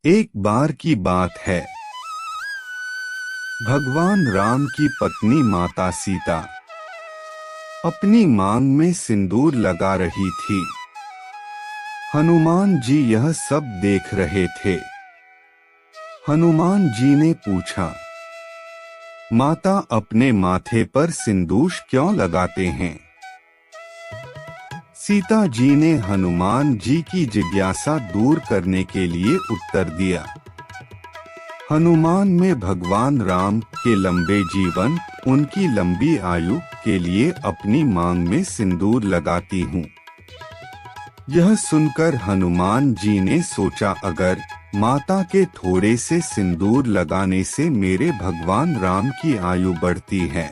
एक बार की बात है, भगवान राम की पत्नी माता सीता अपनी मांग में सिंदूर लगा रही थी। हनुमान जी यह सब देख रहे थे। हनुमान जी ने पूछा, माता अपने माथे पर सिंदूर क्यों लगाते हैं? सीता जी ने हनुमान जी की जिज्ञासा दूर करने के लिए उत्तर दिया, हनुमान में भगवान राम के लंबे जीवन, उनकी लंबी आयु के लिए अपनी मांग में सिंदूर लगाती हूँ। यह सुनकर हनुमान जी ने सोचा, अगर माता के थोड़े से सिंदूर लगाने से मेरे भगवान राम की आयु बढ़ती है,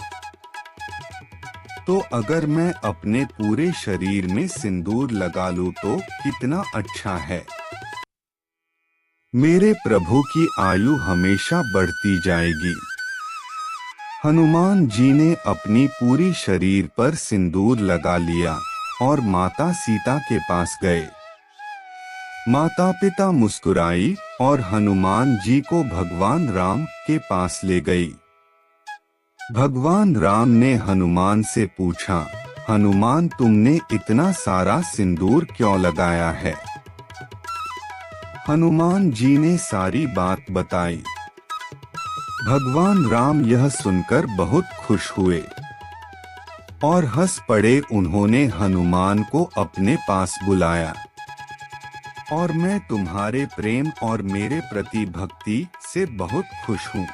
तो अगर मैं अपने पूरे शरीर में सिंदूर लगा लूं तो कितना अच्छा है। मेरे प्रभु की आयु हमेशा बढ़ती जाएगी। हनुमान जी ने अपनी पूरी शरीर पर सिंदूर लगा लिया और माता सीता के पास गए। माता पिता मुस्कुराई और हनुमान जी को भगवान राम के पास ले गई। भगवान राम ने हनुमान से पूछा, हनुमान तुमने इतना सारा सिंदूर क्यों लगाया है? हनुमान जी ने सारी बात बताई। भगवान राम यह सुनकर बहुत खुश हुए और हंस पड़े। उन्होंने हनुमान को अपने पास बुलाया और मैं तुम्हारे प्रेम और मेरे प्रति भक्ति से बहुत खुश हूँ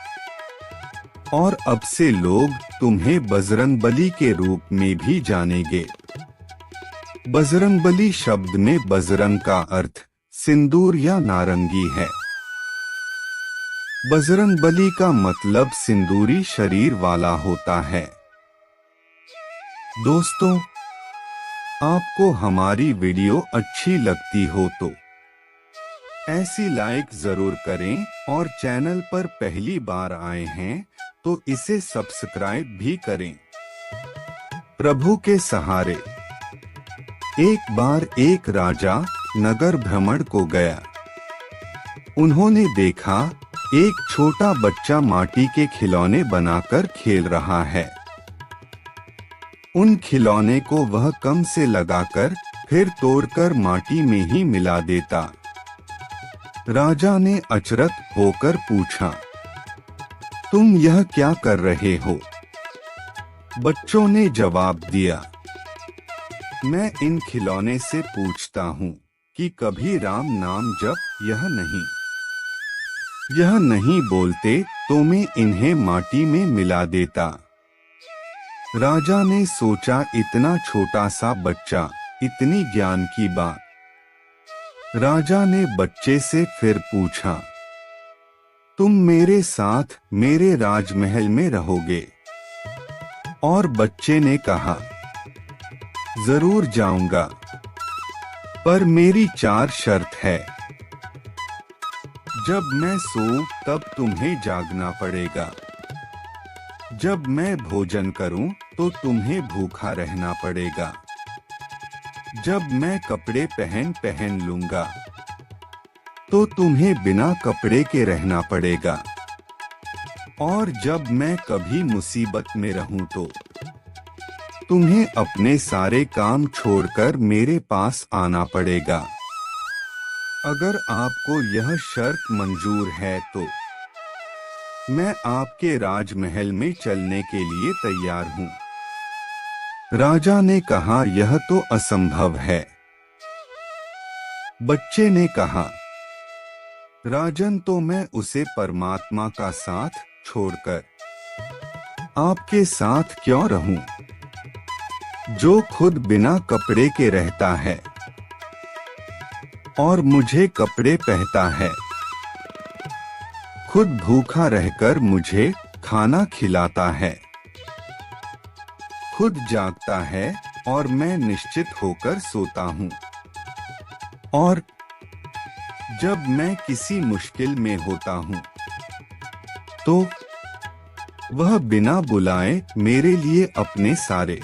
और अब से लोग तुम्हें बजरंगबली के रूप में भी जानेंगे। बजरंगबली शब्द में बजरंग का अर्थ सिंदूर या नारंगी है। बजरंगबली का मतलब सिंदूरी शरीर वाला होता है। दोस्तों, आपको हमारी वीडियो अच्छी लगती हो तो ऐसी लाइक जरूर करें और चैनल पर पहली बार आए हैं तो इसे सब्सक्राइब भी करें। प्रभु के सहारे। एक बार एक राजा नगर भ्रमण को गया। उन्होंने देखा एक छोटा बच्चा माटी के खिलौने बनाकर खेल रहा है। उन खिलौने को वह कम से लगाकर फिर तोड़कर माटी में ही मिला देता। राजा ने अचरज होकर पूछा, तुम यह क्या कर रहे हो? बच्चों ने जवाब दिया, मैं इन खिलौने से पूछता हूँ कि कभी राम नाम जप यह नहीं बोलते तो मैं इन्हें माटी में मिला देता। राजा ने सोचा, इतना छोटा सा बच्चा, इतनी ज्ञान की बात। राजा ने बच्चे से फिर पूछा, तुम मेरे साथ मेरे राजमहल में रहोगे? और बच्चे ने कहा, जरूर जाऊंगा, पर मेरी 4 शर्त है। जब मैं सोऊं तब तुम्हें जागना पड़ेगा। जब मैं भोजन करूं तो तुम्हें भूखा रहना पड़ेगा। जब मैं कपड़े पहन लूंगा तो तुम्हें बिना कपड़े के रहना पड़ेगा। और जब मैं कभी मुसीबत में रहूं तो तुम्हें अपने सारे काम छोड़कर मेरे पास आना पड़ेगा। अगर आपको यह शर्त मंजूर है तो मैं आपके राजमहल में चलने के लिए तैयार हूँ। राजा ने कहा, यह तो असंभव है। बच्चे ने कहा, राजन, तो मैं उसे परमात्मा का साथ छोड़कर आपके साथ क्यों रहूं, जो खुद बिना कपड़े के रहता है और मुझे कपड़े पहनता है, खुद भूखा रहकर मुझे खाना खिलाता है, खुद जागता है और मैं निश्चित होकर सोता हूँ। और जब मैं किसी मुश्किल में होता हूँ तो वह बिना बुलाए मेरे लिए अपने सारे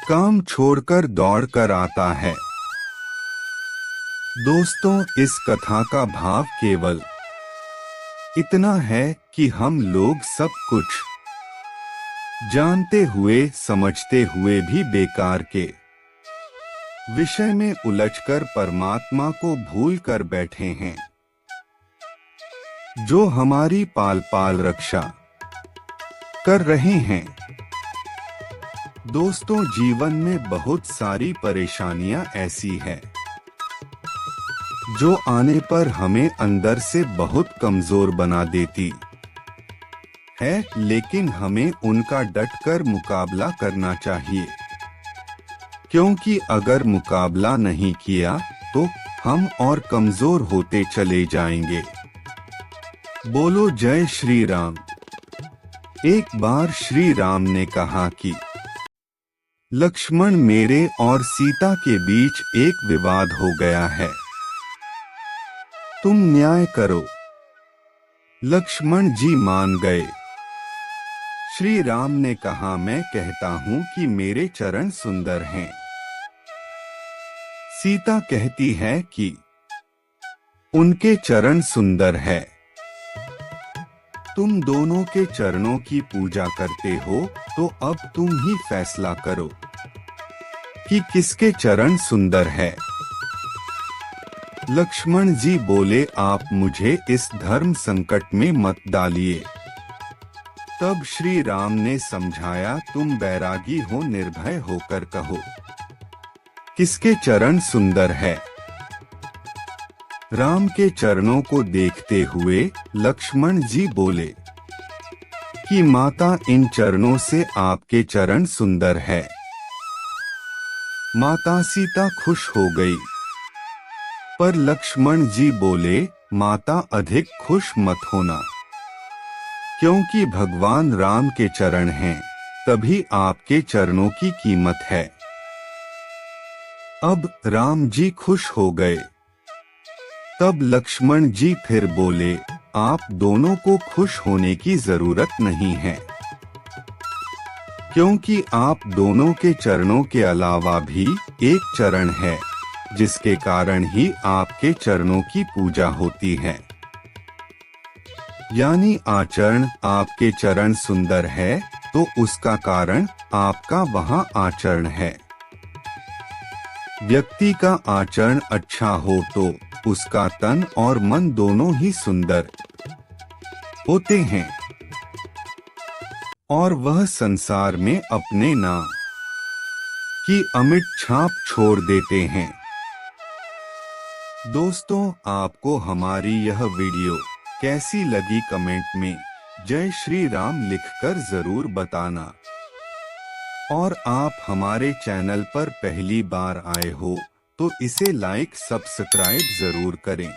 काम छोड़कर दौड़ कर आता है। दोस्तों, इस कथा का भाव केवल इतना है कि हम लोग सब कुछ जानते हुए समझते हुए भी बेकार के विषय में उलझकर परमात्मा को भूल कर बैठे हैं, जो हमारी पाल पाल रक्षा कर रहे हैं। दोस्तों, जीवन में बहुत सारी परेशानियां ऐसी है जो आने पर हमें अंदर से बहुत कमजोर बना देती है, लेकिन हमें उनका डटकर मुकाबला करना चाहिए, क्योंकि अगर मुकाबला नहीं किया तो हम और कमजोर होते चले जाएंगे। बोलो जय श्री राम। एक बार श्री राम ने कहा कि लक्ष्मण, मेरे और सीता के बीच एक विवाद हो गया है, तुम न्याय करो। लक्ष्मण जी मान गए। श्री राम ने कहा, मैं कहता हूं कि मेरे चरण सुंदर हैं। सीता कहती है कि उनके चरण सुंदर है। तुम दोनों के चरणों की पूजा करते हो, तो अब तुम ही फैसला करो कि किसके चरण सुंदर है। लक्ष्मण जी बोले, आप मुझे इस धर्म संकट में मत डालिए। तब श्री राम ने समझाया, तुम बैरागी हो, निर्भय होकर कहो किसके चरण सुंदर है। राम के चरणों को देखते हुए लक्ष्मण जी बोले कि माता, इन चरणों से आपके चरण सुंदर है। माता सीता खुश हो गई, पर लक्ष्मण जी बोले, माता अधिक खुश मत होना, क्योंकि भगवान राम के चरण हैं, तभी आपके चरणों की कीमत है। अब राम जी खुश हो गए। तब लक्ष्मण जी फिर बोले, आप दोनों को खुश होने की जरूरत नहीं है, क्योंकि आप दोनों के चरणों के अलावा भी एक चरण है, जिसके कारण ही आपके चरणों की पूजा होती है। यानी आचरण, आपके चरण सुंदर है तो उसका कारण आपका वहां आचरण है। व्यक्ति का आचरण अच्छा हो तो उसका तन और मन दोनों ही सुंदर होते हैं, और वह संसार में अपने नाम की अमिट छाप छोड़ देते हैं। दोस्तों, आपको हमारी यह वीडियो कैसी लगी कमेंट में जय श्री राम लिखकर जरूर बताना। और आप हमारे चैनल पर पहली बार आए हो तो इसे लाइक सब्सक्राइब जरूर करें।